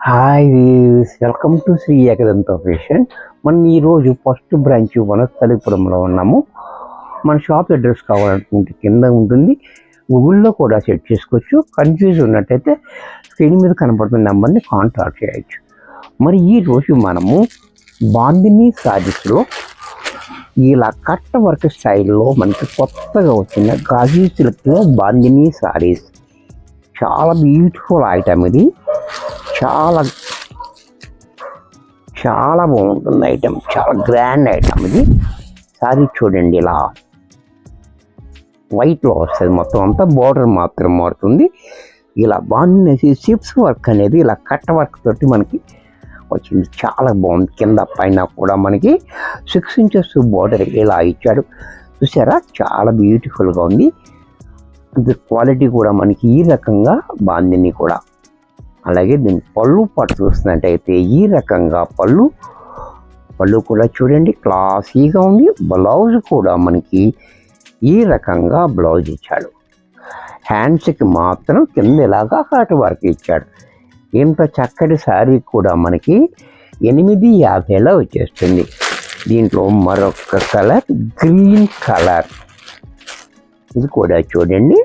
Hi views, welcome to Shri Ekadanta fashion. మనం ఈరోజు first branch వనస్థలిపురంలో ఉన్నాము. మన షాప్ అడ్రస్ కావాలనుకుంటే కింద ఉంటుంది, గూగుల్లో కూడా సెట్ చేసుకోవచ్చు. కన్ఫ్యూజ్ ఉన్నట్టయితే స్క్రీన్ మీద కనబడుతున్న నెంబర్ని కాంటాక్ట్ చేయొచ్చు. మరి ఈరోజు మనము బాందిని సారీస్లో ఇలా కట్ట వర్క్ స్టైల్లో మనకి కొత్తగా వచ్చిన గాజీ సిల్క్లో బాందిని సారీస్. చాలా బ్యూటిఫుల్ ఐటమ్ ఇది. చాలా చాలా బాగుంటుంది ఐటమ్, చాలా గ్రాండ్ ఐటమ్ ఇది. సారీ చూడండి, ఇలా వైట్లో వస్తుంది, మొత్తం అంతా బోర్డర్ మాత్రం మారుతుంది. ఇలా బాగుంది. సిప్స్ వర్క్ అనేది ఇలా కట్ట వర్క్ తోటి మనకి వచ్చింది, చాలా బాగుంది. కింద పైన కూడా మనకి 6 ఇంచెస్ బోర్డర్ ఇలా ఇచ్చాడు, చూసారా? చాలా బ్యూటిఫుల్గా ఉంది. ఇది క్వాలిటీ కూడా మనకి ఈ రకంగా బాందిని కూడా. అలాగే దీని పళ్ళు పట్టు చూస్తున్నట్టయితే ఈ రకంగా పళ్ళు కూడా చూడండి, క్లాసీగా ఉంది. బ్లౌజ్ కూడా మనకి ఈ రకంగా బ్లౌజ్ ఇచ్చాడు. హ్యాండ్స్కి మాత్రం కింద ఇలాగా హార్ట్ వర్క్ ఇచ్చాడు. ఇంత చక్కటి శారీ కూడా మనకి 850లో వచ్చేస్తుంది. దీంట్లో మరొక కలర్ గ్రీన్ కలర్, ఇది కూడా చూడండి.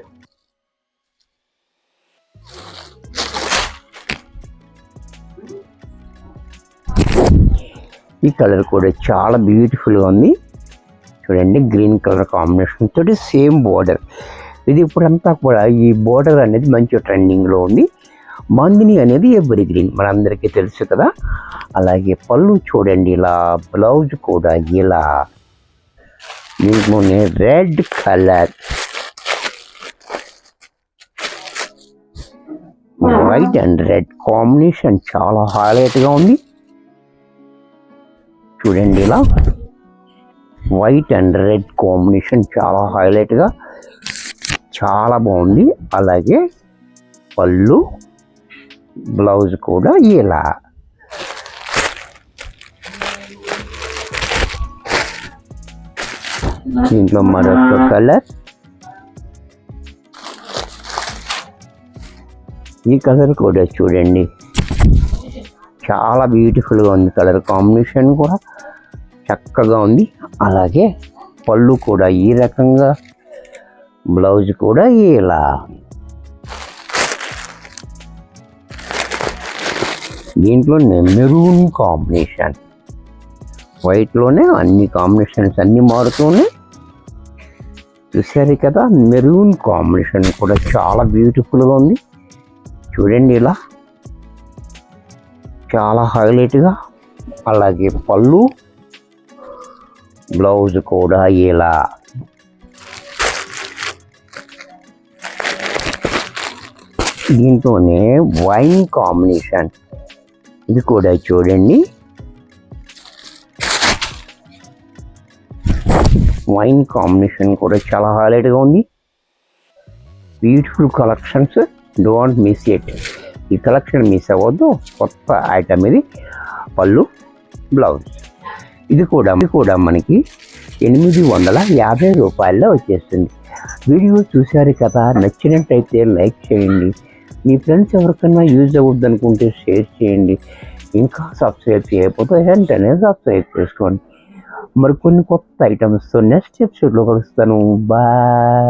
ఈ కలర్ కూడా చాలా బ్యూటిఫుల్గా ఉంది చూడండి. గ్రీన్ కలర్ కాంబినేషన్ తోటి సేమ్ బోర్డర్. ఇది ఇప్పుడంతా కూడా ఈ బోర్డర్ అనేది మంచి ట్రెండింగ్లో ఉంది. బాందిని అనేది ఎవరి గ్రీన్ మనందరికీ తెలుసు కదా. అలాగే పళ్ళు చూడండి, ఇలా బ్లౌజ్ కూడా ఇలా దీంట్లోనే red colour, white and red combination చాలా హైలైట్గా ఉంది చూడండి. ఇలా వైట్ అండ్ రెడ్ కాంబినేషన్ చాలా హైలైట్గా చాలా బాగుంది. అలాగే పళ్ళు బ్లౌజ్ కూడా ఇలా. దీంట్లో మరొక కలర్, ఈ కలర్ కూడా చూడండి, చాలా బ్యూటిఫుల్గా ఉంది. కలర్ కాంబినేషన్ కూడా చక్కగా ఉంది. అలాగే పళ్ళు కూడా ఈ రకంగా, బ్లౌజ్ కూడా ఇలా. దీంట్లోనే మెరూన్ కాంబినేషన్, వైట్లోనే అన్ని కాంబినేషన్స్ అన్నీ మారుతూనే చూసారు కదా. మెరూన్ కాంబినేషన్ కూడా చాలా బ్యూటిఫుల్గా ఉంది చూడండి, ఇలా చాలా హైలైట్గా. అలాగే పళ్ళు బ్లౌజ్ కూడా ఇలా. దీంతోనే వైన్ కాంబినేషన్, ఇది కూడా చూడండి. వైన్ కాంబినేషన్ కూడా చాలా హైలైట్గా ఉంది. Beautiful collections, don't miss it. ఈ కలెక్షన్ మిస్ అవ్వద్దు, కొత్త ఐటమ్ ఇది. పళ్ళు బ్లౌజ్ ఇది కూడా మనకి 850 రూపాయల్లో వచ్చేస్తుంది. వీడియో చూశారు కదా, నచ్చినట్టయితే లైక్ చేయండి. మీ ఫ్రెండ్స్ ఎవరికైనా యూజ్ అవ్వద్దు అనుకుంటే షేర్ చేయండి. ఇంకా సబ్స్క్రైబ్ చేయకపోతే వెంటనే సబ్స్క్రైబ్ చేసుకోండి. మరికొన్ని కొత్త ఐటమ్స్తో నెక్స్ట్ ఎపిసోడ్లో కలుస్తాను. బాయ్.